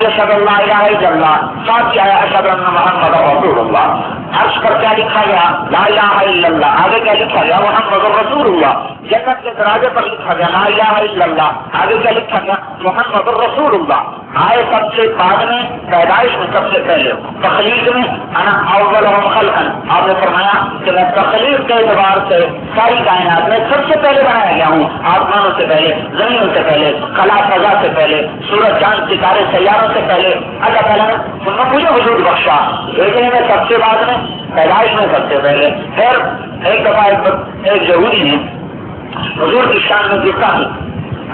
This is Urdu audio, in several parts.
اشہد اللہ الہ الا اللہ، ساتھ کیا ہے اشہد ان محمد رسول اللہ۔ عرش پر کیا لکھا گیا؟ لا الہ الا اللہ۔ آگے کیا لکھا گیا؟ محمد رسول اللہ۔ جنت کے دروازے پر لکھا گیا لا الہ الا اللہ، آگے کیا لکھا گیا؟ محمد رسول اللہ۔ آئے سب سے بعد میں، پیدائش میں سب سے پہلے، تخلیق میں انا اولهم خلقا، آپ نے فرمایا کہ میں تخلیق کے اعتبار سے ساری کائنات میں سب سے پہلے بنایا گیا ہوں، آسمانوں سے پہلے، زمینوں سے پہلے، خلا فضا سے پہلے، سورج چاند ستارے سیاروں سے پہلے اللہ تعالیٰ نے ان میں مجھے وجود بخشا، لیکن میں سب سے بعد میں، پیدائش میں سب سے پہلے۔ پھر ایک دفعہ ایک یہودی نے حضور کی شان میں جتنا ہی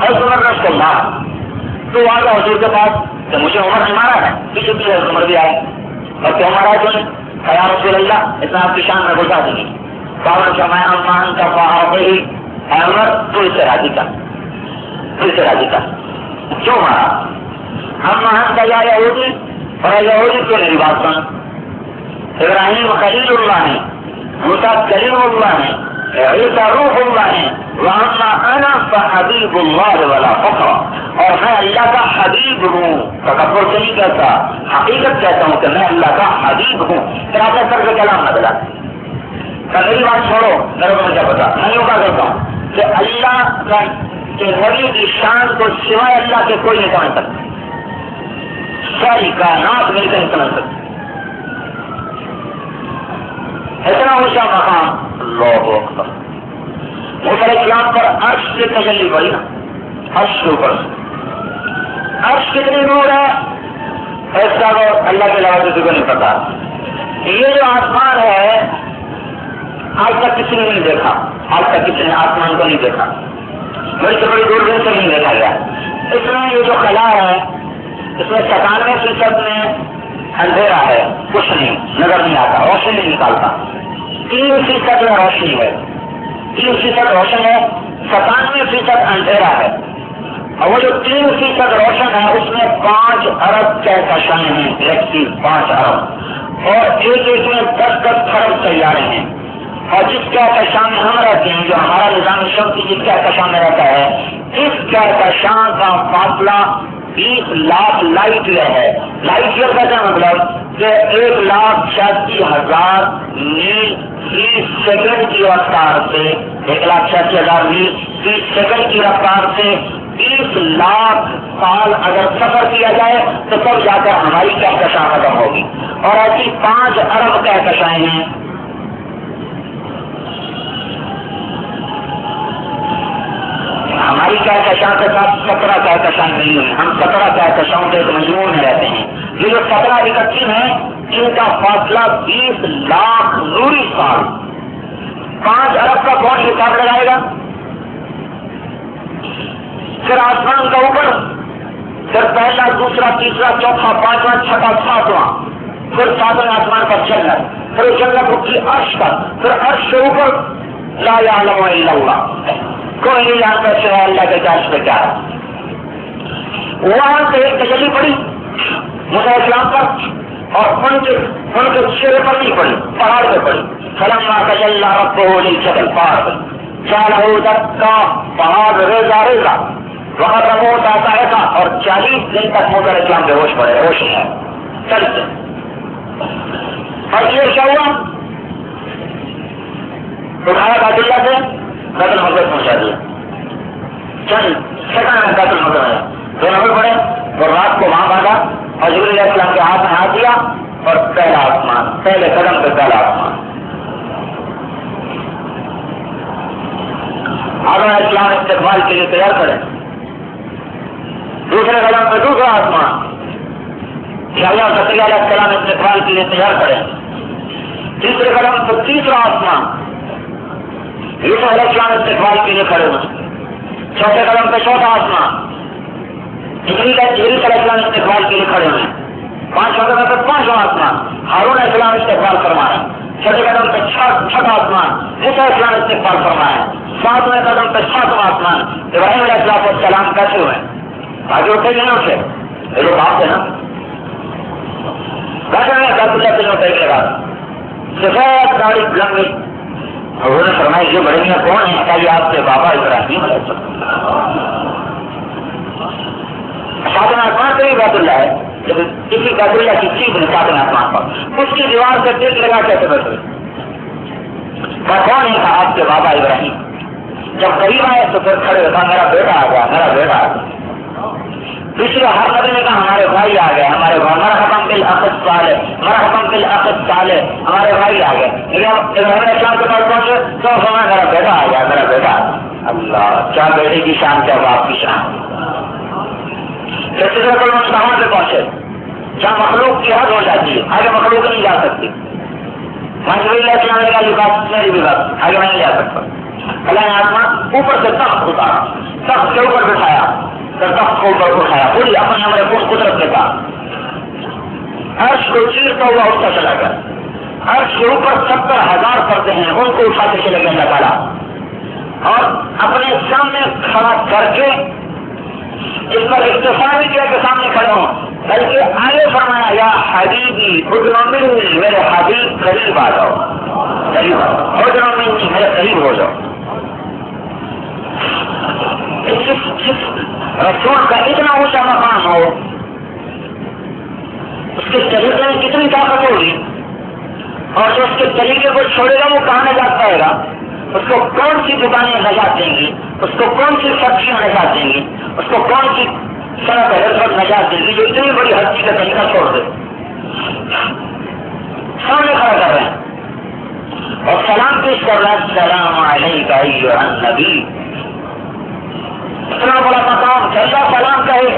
حضرت عمر رضی اللہ تو آ گیا حضور کے پاس کہ مجھے عمر نے مارا ہے، پیچھے پیچھے حضرت عمر بھی آئے اور کیا مارا ہے تم نے؟ یا رسول اللہ اتنا آپ کی شان میں گزار دیں گے۔ باور فرمایا امان کا فاہی اے عمر تو اسے راضی کا، تو اسے راضی کا۔ کیوں مارا؟ ہم مہان کا یا یہودی اور یہودی کیوں میری بات سن؟ ابراہیم خلیل اللہ ہے، موسیٰ کلیم اللہ ہے، عیسیٰ روح اللہ ہے، وَأَمَّا أَنَا فَحَبِيبُ اللَّهِ وَلَا فَخْرَ، اور میں اللہ کا حبیب ہوں، تکبر سے نہیں کہتا، حقیقت کہتا ہوں کہ میں اللہ کا حبیب ہوں۔ پھر آپ نے سر سے کلام نہ بلا، میری بات چھوڑو، میرے کو کیا پتا، میں یوں کہا کرتا ہوں کہ اللہ کے نبی کی شان کو سوائے اللہ کے کوئی نہیں سمجھ سکتا، ساری کائنات مل کر نہیں سمجھ سکتی۔ اتنا اونچا مقام، اللہ اکبر۔ موسیٰ علیہ السلام پر عرش سے تجلی پڑی نا، عرش کے اوپر، عرش کتنی دور ہے ایسا تو اللہ کے علاوہ کسی کو نہیں پتا۔ یہ جو آسمان ہے آج تک کسی نے نہیں دیکھا، آج تک کسی نے آسمان کو نہیں دیکھا، بڑی سے بڑی دوربین سے نہیں دیکھا گیا۔ اس میں یہ جو خلا ہے اس میں 97% میں اندھیرا ہے، کچھ نہیں نظر نہیں آتا، روشنی نہیں نکالتا۔ 3% میں روشنی ہے، 3% روشن ہے، 97% اندھیرا ہے، اور وہ جو 3% روشن ہے اس میں 5 ارب کہکشاں ہیں، گلیکسی 5 ارب، اور ایک میں 10 خرب سیارے ہیں، اور جس کہکشاں میں ہم رہتے ہیں، جو ہمارا نظام شمسی جس کہکشاں میں رہتا ہے، اس کہکشاں کا فاصلہ 20 لاکھ لائٹ ایئر ہے۔ لائٹ ایئر کا کیا مطلب کہ 1,86,000 میل 30 سیکنڈ کی رفتار سے، 1,86,000 میل 30 سیکنڈ کی رفتار سے 20 لاکھ سال اگر سفر کیا جائے تو تب جا کر ہماری کہکشاں ختم ہوگی، اور ایسی 5 ارب کہکشائیں ہیں۔ ہماری کہکشاں کے ساتھ 17 کہکشاں نہیں ہیں، ہم 17 کہکشاؤں کے ایک مجموعے میں رہتے ہیں۔ یہ جو 17 اکٹھی ہیں ان کا فاصلہ 20 لاکھ نوری سال۔ 5 ارب کا کون حساب لگائے گا؟ پھر آسمان کا اوپر، پھر پہلا، دوسرا، تیسرا، چوتھا، 5واں، 6واں، 7واں، پھر 7ویں آسمان پر جنت، پھر جنت اٹھی عرش پر، پھر عرش کے اوپر لا یعلم الا اللہ، کوئی نہیں جانتا سوائے اللہ کے عرش پہ کیا ہے۔ وہاں سے ایک تجلی پڑی موسیٰ علیہ السلام پر، اور ان کے چہرے پر نہیں پڑی، پہاڑ پہ پڑی۔ فلما تجلی ربہ للجبل، پہاڑ پہ جعلہ دکا، پہاڑ ریزہ ریزہ، وخر موسیٰ صاعقہ، اور 40 دن تک موسیٰ علیہ السلام بے ہوش پڑے، ہوش ہے چلتے۔ اور یہ کیا ہوا؟ اٹھایا بیت اللہ سے بیت المقدس پہنچا دیا، چند سیکنڈ میں بیت المقدس آیا، 2 نمبر پڑے اور رات کو وہاں باندھا، اور جبریل علیہ السلام کے ہاتھ میں ہاتھ دیا، اور پہلا آسمان، پہلے قدم پہ پہلا آسمان۔ آدم علیہ السلام استقبال کے لیے تیار کریں، دوسرے قدم پہ دوسرا آسمان، یحییٰ زکریا علیہ السلام استقبال کے لیے تیار کریں، تیسرے قدم پہ تیسرا آسمان، یوسف علیہ السلام استقبال کے لیے کھڑے ہوئے، چوتھے قدم پہ چوتھا آسمان، ادریس علیہ السلام استقبال کے لیے کھڑے ہوئے، 5واں قدم پہ 5واں آسمان، ہارون علیہ السلام استقبال فرمائے، چھٹے قدم پہ 6واں آسمان، موسیٰ علیہ السلام استقبال فرمائے، 7ویں قدم پہ 7واں آسمان، ابراہیم علیہ السلام کیسے ہوئے؟ آگے اٹھے نہیں اٹھے؟ یہ لوگ آپ تھے نا، بیٹھے ہیں بیت اللہ سے ٹیک لگا، سفید داڑھی لمبی، اور انہوں نے فرمایا یہ بڑے میاں کون ہیں؟ کہا یہ آپ کے بابا ابراہیم علیہ السلام۔ 7واں آسمان سے بھی بیت اللہ ہے، جب کسی بیت اللہ کی چیز نکالنا آسمان پر، اس کی دیوار سے ٹیک لگا کیسے بیٹھ رہے؟ کون ہے؟ آپ کے بابا ابراہیم جب قریب آئے تو پھر کھڑے ہوتا میرا بیٹا آ گیا، میرا بیٹا آ گیا۔ دوسرے ہر نبی نے کہا ہمارے بھائی آ گئے، ہمارے بھائی مرحبا بالاخ صالح، مرحبا بالاخ صالح، ہمارے بھائی آ گئے۔ ابراہیم السلام کے پاس پہنچے تو فرمایا میرا بیٹا آ گیا، میرا بیٹا آ گیا۔ اللہ، کیا بیٹے کی شان، کیا باپ کی شان۔ پھر سدرۃ المنتہا پہ پہنچے جہاں مخلوق کی حد ہو جاتی ہے، آگے مخلوق نہیں جا سکتی۔ جبریل علیہ السلام نے کہا یہ بات میری بھی بات، آگے میں نہیں جا سکتا۔ اللہ نے آسمان اوپر سے تخت اتارا، تخت کے اوپر بٹھایا، تخت کو اوپر اٹھایا، پوری اپنے ہمارے قدرت کے ساتھ عرش کو چیرتا ہوا اٹھتا چلا گیا۔ عرش کے اوپر 70,000 پردے ہیں، ان کو اٹھا کے چلے گئے اللہ تعالیٰ، اور اپنے سامنے کھڑا کر کے اس پر اختصار بھی کیا کہ سامنے کھڑے ہوں، بلکہ آگے فرمایا یا حبیبی ادنو منی، میرے حبیب قریب آ جاؤ، قریب آ جاؤ، ادنو منی، میرے قریب ہو جاؤ۔ جس رسول کا اتنا اونچا مقام ہو، اس کے طریقے میں کتنی طاقت ہوگی، اور جو اس کے طریقے کو چھوڑے گا وہ کہاں نجات پائے گا؟ اس کو کون سی دکانیں نجات دیں گی، اس کو کون سی سبزیاں نجات دیں گی، اس کو کون سی سڑک حضرت نجات دیں گی جو اتنی بڑی ہستی کا طریقہ چھوڑ دے؟ سامنے کھڑا کر رہے ہیں اور سلام پیش کر رہا ہے، السلام علیکہ ایھا النبی۔ اتنا بڑا مقام کہ اللہ سلام کہے،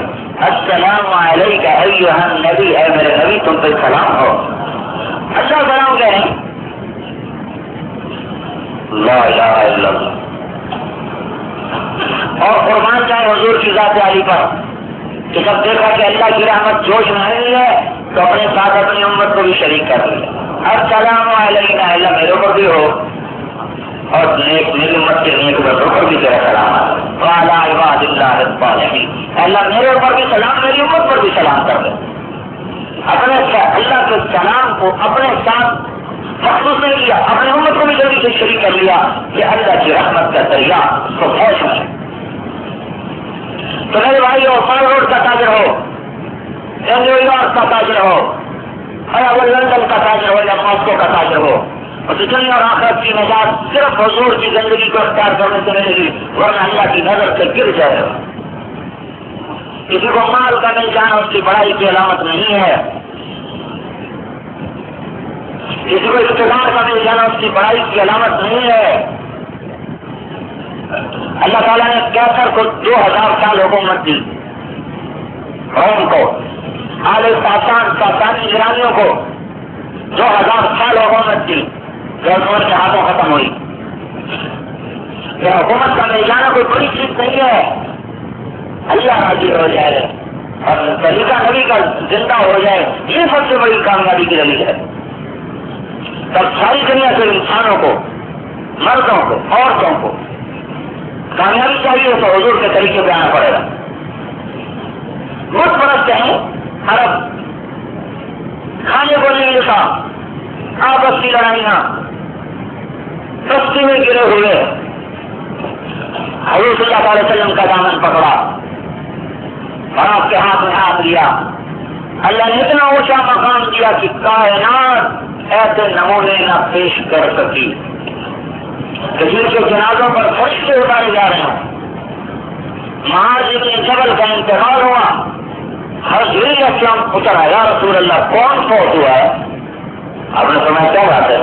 السلام علیکہ ایھا النبی، اے میرے نبی تم پہ سلام ہو۔ اللہ سلام کہیں، لا الہ الا اللہ، اور قربان جائے حضور کی ذات عالی پر کہ جب دیکھا کہ اللہ کی رحمت جوش میں نہیں ہے تو اپنے ساتھ اپنی امت کو بھی شریک کر دیا۔ السلام علیکہ، اللہ میرے اوپر بھی ہو اور نیک میری امت کے نیک بندوں پر بھی تیرا سلام ہے، وعلی عباد اللہ الصالحین، اللہ میرے اوپر بھی سلام، میری امت پر بھی سلام کر دے۔ اپنے اللہ کے سلام کو اپنے ساتھ مخصوص نہیں کیا، اپنے امت کو بھی جلدی سے شریک کر لیا کہ اللہ کی رحمت کا دریا اس کو پہنچ میں۔ تو میرے بھائی ہو، فار روڈ کا تاجر ہو، نیو یارک کا تاجر ہو، یا وہ لندن کا تاجر ہو، یا ماسکو کا تاجر ہو، اور دنیا اور آخرت کی نجات صرف حضور کی زندگی کو اختیار کرنے سے ملے گی، ورنہ اللہ کی نظر سے گر جائے گا۔ کسی کو مال کا مل جانا اس کی بڑائی کی علامت نہیں ہے، کسی کو اقتدار کا مل جانا اس کی بڑائی کی علامت نہیں ہے۔ اللہ تعالیٰ نے کیسر کو 2000 سال حکومت دی، قوم کو، آل ساسانی ایرانیوں کو 2000 سال حکومت دی، جو حکومت کے ہاتھوں ختم ہوئی۔ یہ حکومت کا مل جانا کوئی بڑی چیز نہیں ہے، اللہ راضی ہو جائے اور طریقہ نبی کا زندہ ہو جائے، یہ سب سے بڑی کامیابی کی دلیل ہے۔ تب ساری دنیا کے انسانوں کو، مردوں کو، عورتوں کو کامیابی چاہیے تو حضور کے طریقے پہ آنا پڑے گا۔ بت پرست ہیں عرب، کھانے کو نہیں ملتا، آپس کی لڑائیاں، بستی میں گرے ہوئے، حضور صلی اللہ علیہ وسلم کا دامن پکڑا اور آپ کے ہاتھ میں ہاتھ لیا۔ اللہ نے اتنا اونچا مقام دیا کہ کائنات ایسے نمونے نہ پیش کر سکی کہ جن کے جنازوں پر فرشتے اتارے جا رہے ہیں۔ معاذ بن جبل کا انتقال ہوا، حضرت اسلام اتر آیا، یا رسول اللہ کون فوت ہوا ہے؟ آپ نے سمجھا کیا بات ہے؟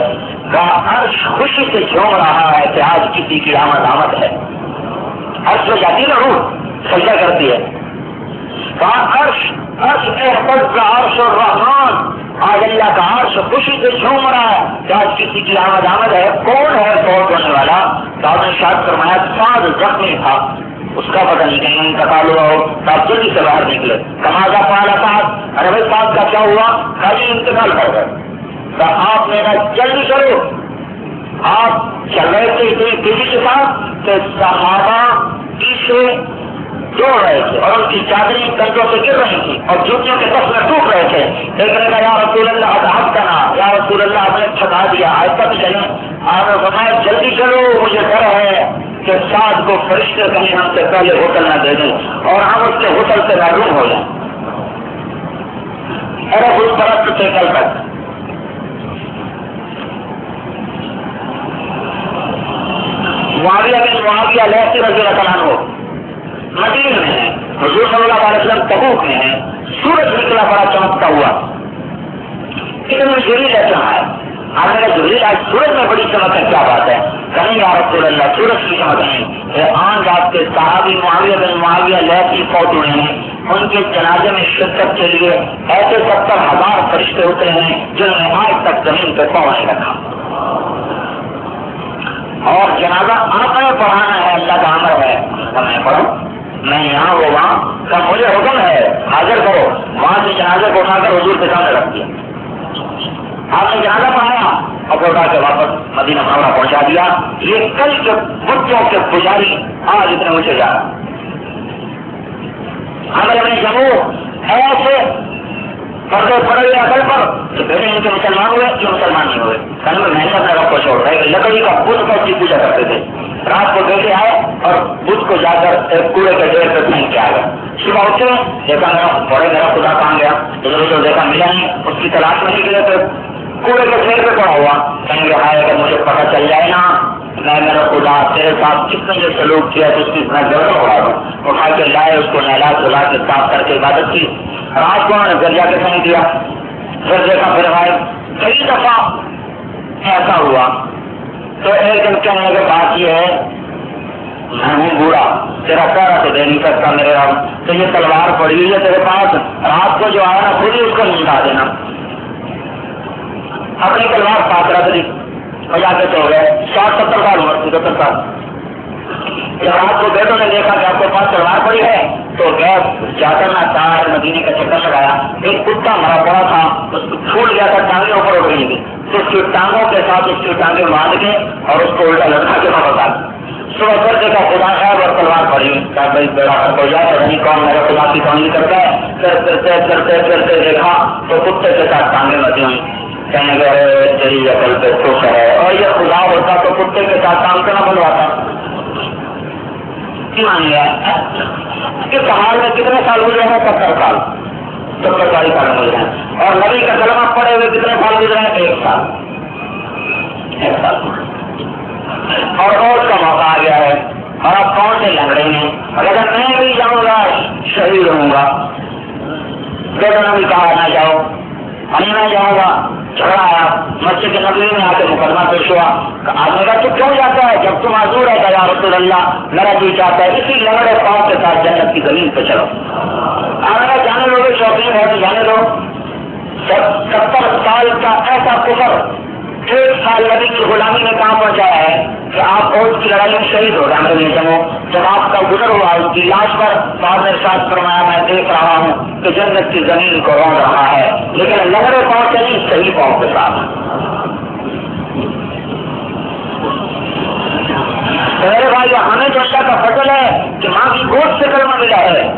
کہا عرش خوشی سے جھوم رہا ہے کہ آج کسی کی آمد ہے۔ عرش میں جاتی نا روح سجدہ کرتی ہے، کہا عرش احفظ عرش الرحمان، آج اللہ کا عرش خوشی سے جھوم رہا ہے کہ آج کسی کی آمد ہے۔ کون ہے فوت ہونے والا؟ صاحب نے ارشاد فرمایا سعد زخمی تھا، اس کا پتہ نہیں کہیں انتقال ہوا ہو، صاحب جلدی سے باہر نکلے۔ کہا جا پالا صاحب، ارے بھائی صاحب کا کیا ہوا؟ خالی انتقال کر گئے۔ آپ نے کہا جلدی کرو، آپ چل رہے تھے اتنی تیزی کے ساتھ کہ صحابہ پیچھے دوڑ رہے تھے اور ان کی چادریں کندھوں سے گر رہی تھی اور جوتیوں کے تسمے ٹوٹ رہے تھے۔ ایک نے کہا یا رسول اللہ اب کرنا، یا رسول اللہ آپ نے تھکا دیا، آہستہ بھی چلیں۔ آپ نے فرمایا جلدی چلو، مجھے ڈر ہے کہ ساتھ کو فرشتے کہیں ہم سے پہلے ہوٹل نہ دے دیں اور ہم اس کے ہوٹل سے محروم ہو جائیں۔ پرست تھے کل تک. معاویہ بن معاویہ لیثی رضی اللہ عنہ مدینہ میں ہے, حضور صلی اللہ علیہ وسلم تبوک میں ہے, سورج نکلا بڑا چمکتا ہوا, کتنے جلیل ایسا ہے. آپ نے کہا جلیل آج سورج میں بڑی چمک ہے, کیا بات ہے؟ کہیں یا رسول اللہ سورج کی چمک نہیں. آن رات کے صحابی معاویہ بن معاویہ لیثی فوت ہوئے ہیں, ان کے جنازے میں شرکت کے لیے ایسے 70,000 فرشتے ہوتے ہیں جنہوں نے آج تک زمین پہ پاؤں نہیں رکھا. اور جنازہ آپ نے پڑھانا ہے, اللہ کا امر ہے, میں پڑھوں, میں یہاں وہ وہاں کا مجھے حکم ہے حاضر کرو. وہاں سے جنازے کو اٹھا کر حضور کے سامنے رکھ دیا. آپ نے جنازہ پڑھایا اور اٹھا کے واپس مدینہ منورہ پہنچا دیا. یہ کل کے بچوں کے پجاری آج اتنے اونچے جا رہا. ہمیں اپنے جموں ایسے پردے پڑے عقل پر کہ بیٹے ان کے مسلمان ہوئے کہ مسلمان نہیں ہوئے, کل میں نے اپنے رب کو چھوڑ رہے. لکڑی کا بت پر کی پوجا کرتے تھے. رات کو بیٹے آئے اور بت کو جا کر کوڑے کے ڈھیر پہ پھینک کے آ گئے. صبح اٹھے دیکھا میرا بڑے میرا خدا کہاں گیا, ادھر دیکھا ملا نہیں, اس کی تلاش میں نکلے تو کوڑے کے ڈھیر پہ پڑا ہوا. کہیں گے ہائے اگر مجھے پتہ چل جائے نا میں میرا خدا تیرے ساتھ کتنے جو سلوک کیا تو اس کی اتنا ضرور اڑا دوں. اٹھا کے لائے, اس کو نہلا دھلا کے صاف کر کے عبادت کی. رات کو انہوں نے گھر جا کے پھینک دیا. پھر دیکھا پھر آئے, کئی دفعہ ایسا ہوا. تو ایک دن کہنے کے بات یہ ہے میں ہوں بوڑھا, تیرا پیرا تو دے نہیں سکتا میرے رب, تو یہ تلوار پڑی ہوئی ہے تیرے پاس, رات کو جو آیا نا خود ہی اس کو نیند آ دینا. اپنی تلوار پاس رکھ دی, بجا کے سو گئے. 60-70 سال عمر, 75 سال. جب رات کو بیٹوں نے دیکھا کہ آپ کے پاس تلوار پڑی ہے تو گئے جا کر نہ تار مدینے کا چکر لگایا. ایک کتا مرا پڑا تھا, اس کو پھول گیا تھا, ٹانگیں اوپر اڑ گئی تھی, تو اس کی ٹانگوں کے ساتھ اس کی ٹانگیں باندھ کے اور اس کو الٹا لٹکا کے واپس آ گیا. صبح کر دیکھا خدا صاحب اور تلوار پڑی, کیا بھائی بیڑا ہو جائے تو نہیں کون میرے خدا کی کہانی کرتا ہے. کرتے دیکھا تو کتے کے ساتھ ٹانگیں بچی ہوئی. کہنے گئے تیری عقل پہ خوش ہے, اور یہ خدا ہوتا تو کتے کے ساتھ کام کرنا بنواتا. کہ پہاڑ میں کتنے سال گزرے ہیں؟ 70 سال, 70 سال گزرے ہیں. اور نبی کا کلمہ پڑے ہوئے کتنے سال گزرے ہیں؟ 1 سال. 1 سال. اور روز کا موقع آ گیا ہے اور آپ کون سے لگ رہے ہیں؟ اگر میں بھی جاؤں گا شہید ہوں گا. بیٹوں نے بھی کہا نہ جاؤ, میں جاؤں گا. جھگڑا آیا, مسجد نبوی میں آ کے مقدمہ پیش ہوا. آدمی کا تو کیوں جاتا ہے جب تم معذور ہے؟ یا رسول اللہ میرا جی چاہتا ہے اسی لنگڑے پاؤں کے ساتھ جنت کی زمین پہ چلو. آگے جانے لوگ شوقین ہے تو جانے دو. 70 سال کا ایسا کفر 1 سال نبی کی غلامی میں کہاں پہنچایا ہے کہ آپ فوج کی لڑائی میں شہید ہو رہے ہیں. جنگوں جب آپ کا گزر ہوا ان کی لاش پر بعد میں ارشاد فرمایا میں دیکھ رہا ہوں کہ جنت کی زمین کو روند رہا ہے, لیکن لنگڑے پاؤں سے نہیں, صحیح پاؤں کے ساتھ. میرے بھائی ہمیں جو اللہ کا فضل ہے کہ ماں کی گود سے کلمہ ملا ہے.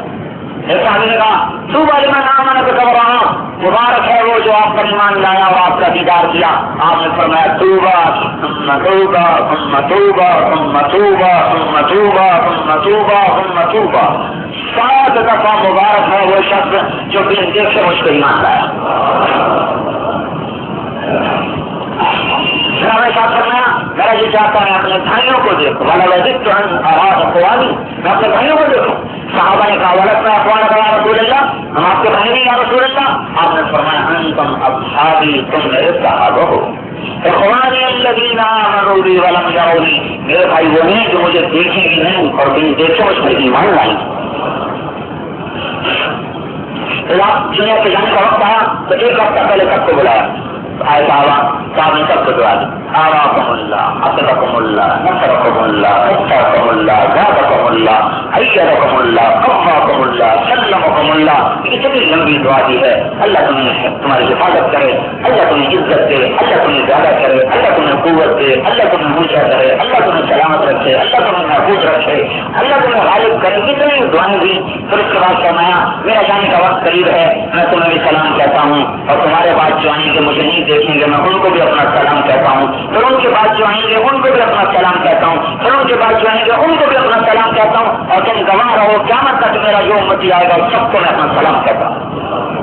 ایسا ہم نے کہا تو بھائی میں نام آنے کو کب رہا ہوں, مبارک ہے وہ جو آپ پر ایمان لایا اور آپ کا دیدار کیا. آپ نے فرمایا توبہ ثم توبہ ثم توبہ ثم توبہ ثم توبہ ثم توبہ ثم توبہ. 7 دفعہ مبارک ہے وہ شخص جو بن دیکھ سے مجھ کو ایمان لایا. میرا یہ چاہتا ہے اپنے بھائیوں کو دیکھو, والا وزد تو آواز اخوانی, میں اپنے بھائیوں کو دیکھوں. صحابہ نے کہا ولد میں اخوان کا یا رسول اللہ, ہم آپ کے بھائی نہیں یا رسول اللہ. آپ نے فرمایا انتم اصحابی, تم میرے صحابہ ہو. اخوانی الذین آمنوا بی ولم یرونی, میرے بھائی وہ ہیں جو مجھے دیکھیں گے نہیں اور بن دیکھے مجھ پر ایمان لائیں. دنیا کے جانے کا وقت آیا تو 1 ہفتہ پہلے سب کو بلایا. آئے صاحب نے سب کو دعا دی, آراکم اللہ, اطرکم اللہ, نصرکم اللہ, نصرکم اللہ, زادکم اللہ, ایرکم اللہ, قفاکم اللہ, سلمکم اللہ. اتنی لمبی دعا دی ہے. اللہ تمہیں تمہاری حفاظت کرے, اللہ تمہیں عزت دے, اللہ تمہیں زیادہ کرے, اللہ تمہیں قوت دے, اللہ تمہیں اونچا کرے, اللہ تمہیں سلامت رکھے, اللہ تمہیں محفوظ رکھے, اللہ تمہیں غالب کرے. کتنی دعائیں دی. پھر اس کے بعد فرمایا میرا جانے کا وقت قریب ہے, میں تمہیں بھی سلام کہتا ہوں, اور تمہارے بعد جو آئیں گے مجھے نہیں دیکھیں گے, میں ان کو بھی اپنا سلام کہتا ہوں. پھر ان کے بعد جو آئیں گے ان کو بھی اپنا سلام کہتا ہوں. پھر ان کے بعد جو آئیں گے ان کو بھی اپنا سلام کہتا ہوں. اور تم گواہ رہو قیامت تک میرا جو امتی آئے گا سب کو میں اپنا سلام کہتا ہوں.